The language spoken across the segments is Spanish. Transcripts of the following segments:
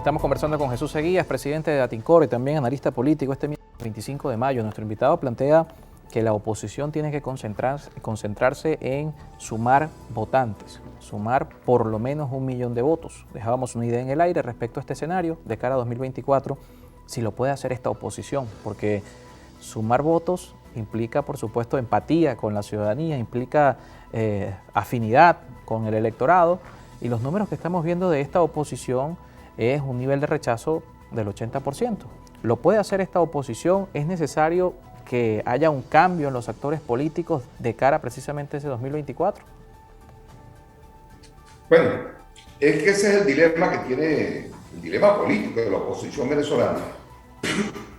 Estamos conversando con Jesús Seguías, presidente de Atincor y también analista político. Este miércoles 25 de mayo, nuestro invitado plantea que la oposición tiene que concentrarse en sumar votantes, sumar por lo menos 1 millón de votos. Dejábamos una idea en el aire respecto a este escenario de cara a 2024, si lo puede hacer esta oposición, porque sumar votos implica, por supuesto, empatía con la ciudadanía, implica afinidad con el electorado, y los números que estamos viendo de esta oposición es un nivel de rechazo del 80%. ¿Lo puede hacer esta oposición? ¿Es necesario que haya un cambio en los actores políticos de cara precisamente a ese 2024? Bueno, es que ese es el dilema que tiene, el dilema político de la oposición venezolana,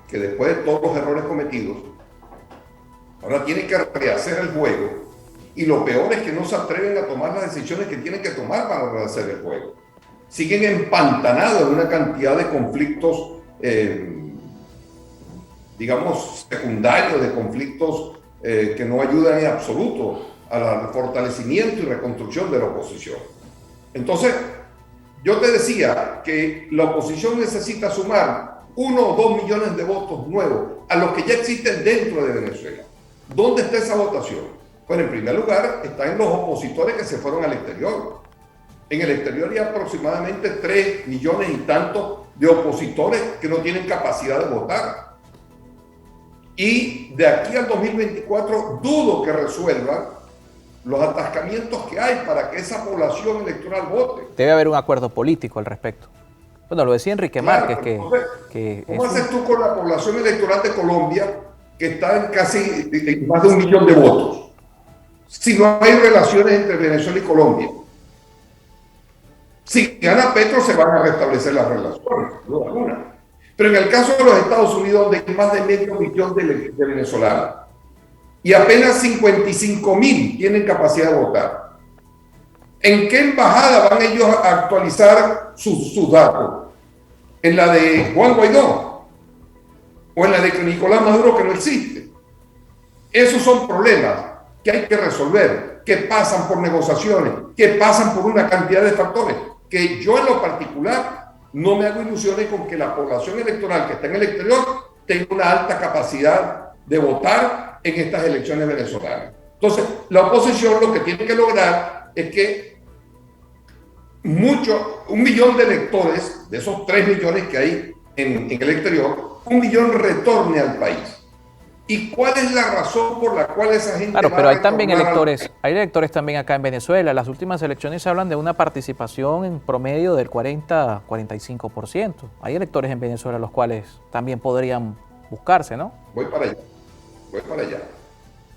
que después de todos los errores cometidos, ahora tiene que rehacer el juego, y lo peor es que no se atreven a tomar las decisiones que tienen que tomar para rehacer el juego. Siguen empantanados en una cantidad de conflictos, digamos, secundarios, de conflictos que no ayudan en absoluto al fortalecimiento y reconstrucción de la oposición. Entonces, yo te decía que la oposición necesita sumar 1 o 2 millones de votos nuevos a los que ya existen dentro de Venezuela. ¿Dónde está esa votación? Bueno, en primer lugar, está en los opositores que se fueron al exterior. En el exterior hay aproximadamente 3 millones y tantos de opositores que no tienen capacidad de votar. Y de aquí al 2024 dudo que resuelvan los atascamientos que hay para que esa población electoral vote. Debe haber un acuerdo político al respecto. Bueno, lo decía Enrique Márquez. ¿Cómo haces tú con la población electoral de Colombia, que está en casi más de 1 millón de votos, si no hay relaciones entre Venezuela y Colombia? Si gana Petro, se van a restablecer las relaciones, no alguna. Pero en el caso de los Estados Unidos, donde hay más de medio millón de venezolanos y apenas 55.000 tienen capacidad de votar, ¿en qué embajada van ellos a actualizar sus datos? ¿En la de Juan Guaidó? ¿O en la de Nicolás Maduro, que no existe? Esos son problemas que hay que resolver, que pasan por negociaciones, que pasan por una cantidad de factores, que yo en lo particular no me hago ilusiones con que la población electoral que está en el exterior tenga una alta capacidad de votar en estas elecciones venezolanas. Entonces, la oposición lo que tiene que lograr es que 1 millón de electores, de esos 3 millones que hay en el exterior, 1 millón retorne al país. ¿Y cuál es la razón por la cual esa gente Claro, va pero a hay también retornar hay electores también acá en Venezuela. Las últimas elecciones hablan de una participación en promedio del 40-45%. Hay electores en Venezuela los cuales también podrían buscarse, ¿no? Voy para allá.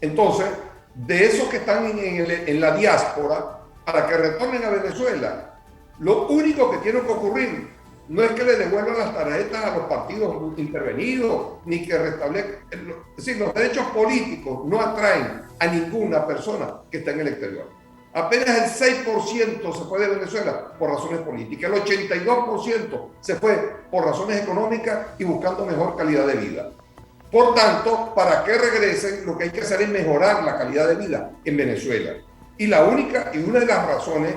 Entonces, de esos que están en la diáspora, para que retornen a Venezuela, lo único que tiene que ocurrir no es que le devuelvan las tarjetas a los partidos intervenidos, ni que restablezcan. Es decir, los derechos políticos no atraen a ninguna persona que está en el exterior. Apenas el 6% se fue de Venezuela por razones políticas, el 82% se fue por razones económicas y buscando mejor calidad de vida. Por tanto, para que regresen, lo que hay que hacer es mejorar la calidad de vida en Venezuela. Y una de las razones,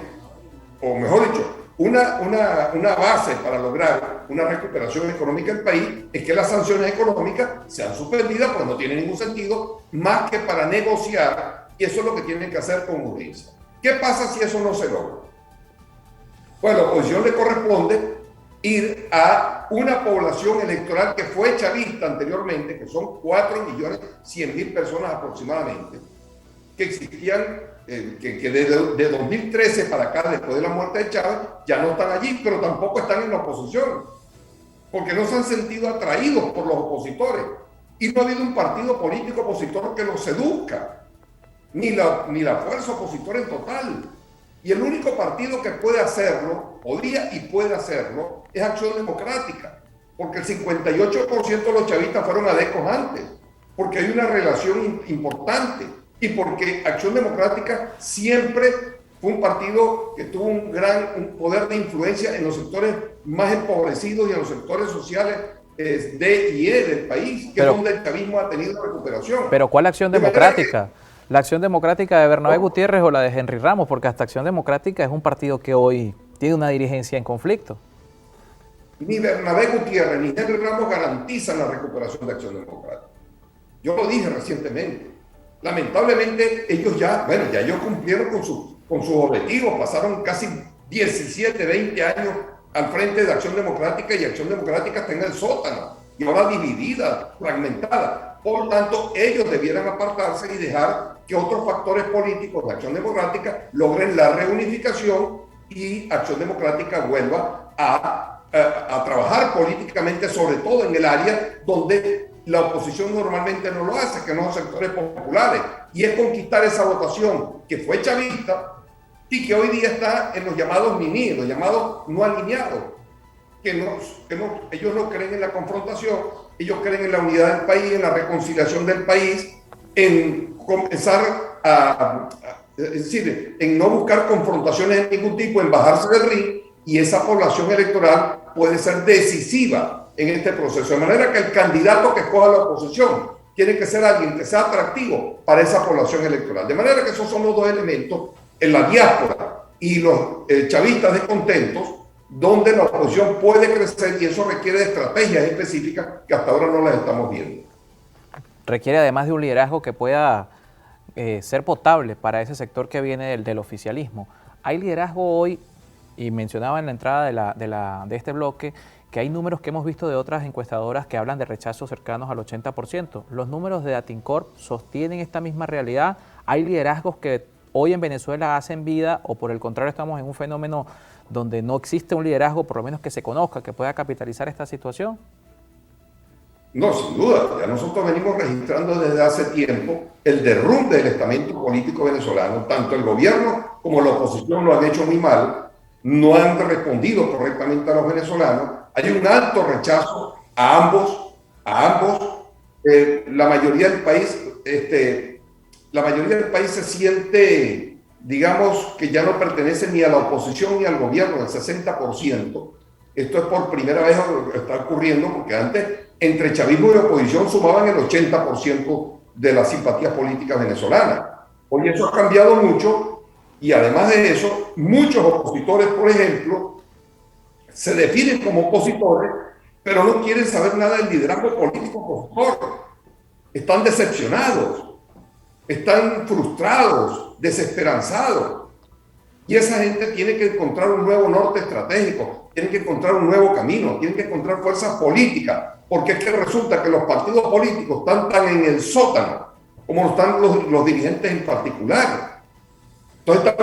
o mejor dicho, una base para lograr una recuperación económica del país es que las sanciones económicas sean suspendidas, porque no tiene ningún sentido, más que para negociar, y eso es lo que tienen que hacer con urgencia. ¿Qué pasa si eso no se logra? Bueno, a la oposición le corresponde ir a una población electoral que fue chavista anteriormente, que son 4.100.000 personas aproximadamente, que existían, que de 2013 para acá, después de la muerte de Chávez, ya no están allí, pero tampoco están en la oposición, porque no se han sentido atraídos por los opositores, y no ha habido un partido político opositor que los seduzca, ni la fuerza opositora en total. Y el único partido que puede hacerlo, podía y puede hacerlo, es Acción Democrática, porque el 58% de los chavistas fueron adecos antes, porque hay una relación importante, y porque Acción Democrática siempre fue un partido que tuvo un poder de influencia en los sectores más empobrecidos y en los sectores sociales D y E del país, que es donde el chavismo ha tenido recuperación. Pero ¿cuál Acción Democrática? ¿La Acción Democrática de Bernabé Gutiérrez o la de Henry Ramos? Porque hasta Acción Democrática es un partido que hoy tiene una dirigencia en conflicto. ni Bernabé Gutiérrez ni Henry Ramos garantizan la recuperación de Acción Democrática. Yo lo dije recientemente. Lamentablemente ellos ya ellos cumplieron con sus objetivos, pasaron casi 17, 20 años al frente de Acción Democrática y Acción Democrática está en el sótano y ahora dividida, fragmentada. Por tanto, ellos debieran apartarse y dejar que otros factores políticos de Acción Democrática logren la reunificación y Acción Democrática vuelva a trabajar políticamente, sobre todo en el área donde la oposición normalmente no lo hace, que no son sectores populares, y es conquistar esa votación que fue chavista y que hoy día está en los llamados NINI, los llamados no alineados, ellos no creen en la confrontación, ellos creen en la unidad del país, en la reconciliación del país, en comenzar es decir, en no buscar confrontaciones de ningún tipo, en bajarse del ring, y esa población electoral puede ser decisiva en este proceso. De manera que el candidato que escoja la oposición tiene que ser alguien que sea atractivo para esa población electoral. De manera que esos son los dos elementos en la diáspora y los chavistas descontentos, donde la oposición puede crecer, y eso requiere de estrategias específicas que hasta ahora no las estamos viendo. Requiere además de un liderazgo que pueda ser potable para ese sector que viene del oficialismo. Hay liderazgo hoy, y mencionaba en la entrada de este bloque, que hay números que hemos visto de otras encuestadoras que hablan de rechazos cercanos al 80%. ¿Los números de Atincorp sostienen esta misma realidad? ¿Hay liderazgos que hoy en Venezuela hacen vida, o por el contrario estamos en un fenómeno donde no existe un liderazgo, por lo menos que se conozca, que pueda capitalizar esta situación? No, sin duda. Ya nosotros venimos registrando desde hace tiempo el derrumbe del estamento político venezolano. Tanto el gobierno como la oposición lo han hecho muy mal, no han respondido correctamente a los venezolanos. Hay un alto rechazo a ambos. La mayoría del país se siente, digamos, que ya no pertenece ni a la oposición ni al gobierno, el 60%. Esto es por primera vez que está ocurriendo, porque antes entre chavismo y oposición sumaban el 80% de las simpatías políticas venezolanas. Hoy eso ha cambiado mucho, y además de eso, muchos opositores, por ejemplo, se definen como opositores, pero no quieren saber nada del liderazgo político opositor. Están decepcionados, están frustrados, desesperanzados. Y esa gente tiene que encontrar un nuevo norte estratégico, tiene que encontrar un nuevo camino, tiene que encontrar fuerzas políticas, porque es que resulta que los partidos políticos están tan en el sótano como están los dirigentes en particular. Entonces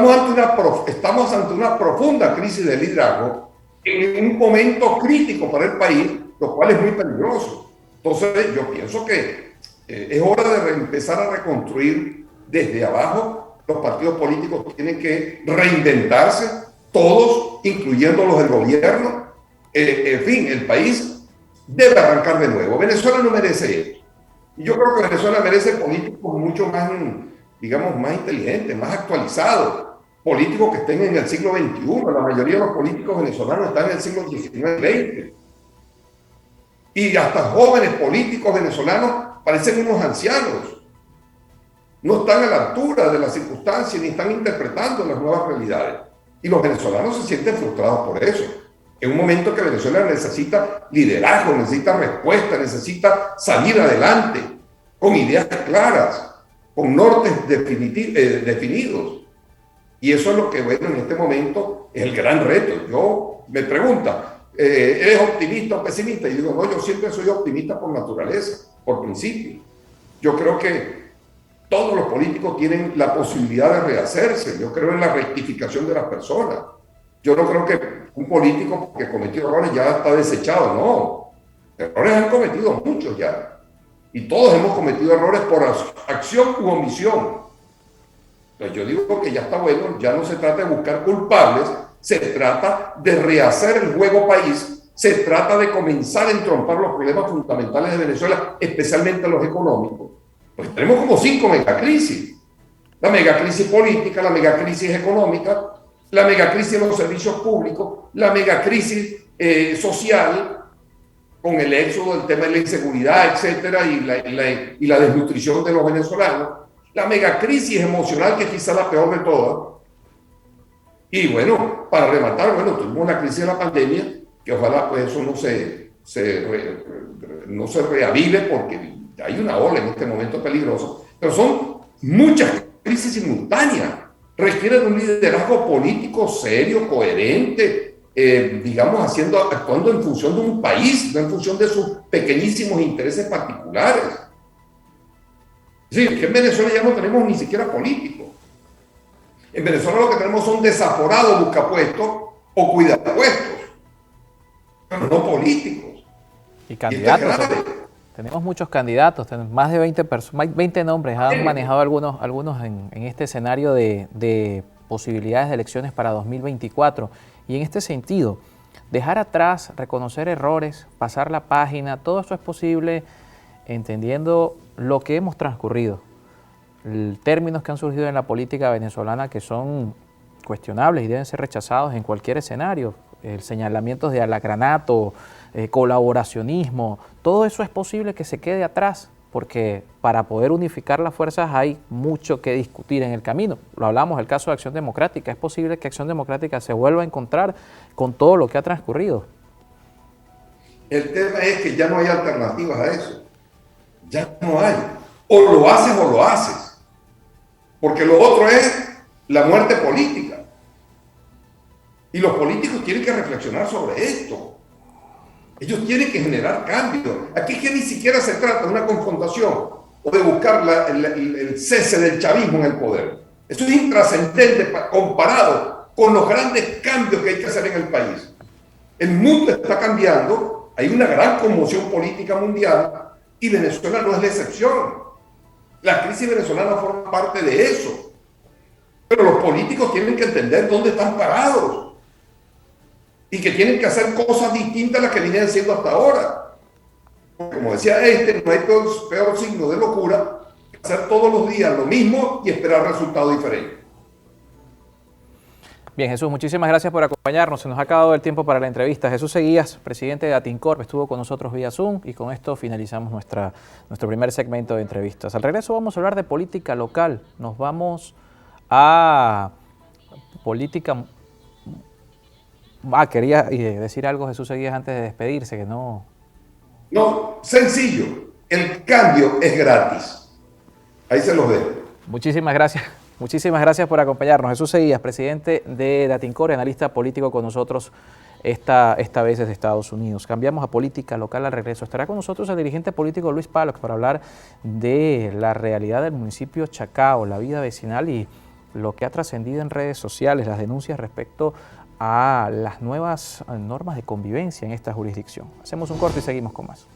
estamos ante una profunda crisis de liderazgo en un momento crítico para el país, lo cual es muy peligroso. Entonces yo pienso que es hora de empezar a reconstruir desde abajo. Los partidos políticos tienen que reinventarse, todos, incluyendo los del gobierno. En fin, el país debe arrancar de nuevo. Venezuela no merece eso. Y yo creo que Venezuela merece políticos mucho más, digamos, más inteligentes, más actualizados, políticos que estén en el siglo XXI. La mayoría de los políticos venezolanos están en el siglo XIX y XX. Y hasta jóvenes políticos venezolanos parecen unos ancianos. No están a la altura de las circunstancias ni están interpretando las nuevas realidades. Y los venezolanos se sienten frustrados por eso. En un momento que Venezuela necesita liderazgo, necesita respuesta, necesita salir adelante, con ideas claras, con nortes definidos. Y eso es lo que, bueno, en este momento es el gran reto. Yo me pregunta, ¿eres optimista o pesimista? Y digo, no, yo siempre soy optimista por naturaleza, por principio. Yo creo que todos los políticos tienen la posibilidad de rehacerse. Yo creo en la rectificación de las personas. Yo no creo que un político que cometió errores ya está desechado, no. Errores han cometido muchos ya. Y todos hemos cometido errores por acción u omisión. Entonces yo digo que ya está bueno, ya no se trata de buscar culpables, se trata de rehacer el juego país, se trata de comenzar a entrompar los problemas fundamentales de Venezuela, especialmente los económicos. Pues tenemos como 5 megacrisis. La megacrisis política, la megacrisis económica, la megacrisis de los servicios públicos, la megacrisis social, con el éxodo del tema de la inseguridad, etcétera, y la desnutrición de los venezolanos, la megacrisis emocional, que es quizá la peor de todas. Y bueno, para rematar, bueno, tuvimos la crisis de la pandemia, que ojalá pues eso no se reavive porque hay una ola en este momento peligrosa, pero son muchas crisis simultáneas, requieren un liderazgo político serio, coherente, digamos, actuando en función de un país, no en función de sus pequeñísimos intereses particulares. Es decir, que en Venezuela ya no tenemos ni siquiera políticos. En Venezuela lo que tenemos son desaforados buscapuestos o cuidapuestos, pero no políticos. Y candidatos. Tenemos muchos candidatos, más de 20 nombres han manejado algunos en este escenario de posibilidades de elecciones para 2024. Y en este sentido, dejar atrás, reconocer errores, pasar la página, todo eso es posible entendiendo lo que hemos transcurrido. Términos que han surgido en la política venezolana que son cuestionables y deben ser rechazados en cualquier escenario. Señalamientos de alacranato, colaboracionismo, todo eso es posible que se quede atrás, porque para poder unificar las fuerzas hay mucho que discutir en el camino. Lo hablamos del caso de Acción Democrática, es posible que Acción Democrática se vuelva a encontrar con todo lo que ha transcurrido. El tema es que ya no hay alternativas a eso, ya no hay, o lo haces o lo haces, porque lo otro es la muerte política. Y los políticos tienen que reflexionar sobre esto. Ellos tienen que generar cambios. Aquí es que ni siquiera se trata de una confrontación o de buscar el cese del chavismo en el poder. Eso es intrascendente comparado con los grandes cambios que hay que hacer en el país. El mundo está cambiando, hay una gran conmoción política mundial y Venezuela no es la excepción. La crisis venezolana forma parte de eso. Pero los políticos tienen que entender dónde están parados y que tienen que hacer cosas distintas a las que venían siendo hasta ahora. Como decía no hay peor signo de locura que hacer todos los días lo mismo y esperar resultados diferentes. Bien, Jesús, muchísimas gracias por acompañarnos. Se nos ha acabado el tiempo para la entrevista. Jesús Seguías, presidente de Atincorp, estuvo con nosotros vía Zoom y con esto finalizamos nuestro primer segmento de entrevistas. Al regreso vamos a hablar de política local. Nos vamos a política... quería decir algo, Jesús Seguías, antes de despedirse, que no... No, sencillo. El cambio es gratis. Ahí se los dejo. Muchísimas gracias. Muchísimas gracias por acompañarnos. Jesús Seguías, presidente de Atincorp, analista político con nosotros esta vez desde Estados Unidos. Cambiamos a política local al regreso. Estará con nosotros el dirigente político Luis Palox para hablar de la realidad del municipio Chacao, la vida vecinal y lo que ha trascendido en redes sociales, las denuncias respecto a las nuevas normas de convivencia en esta jurisdicción. Hacemos un corte y seguimos con más.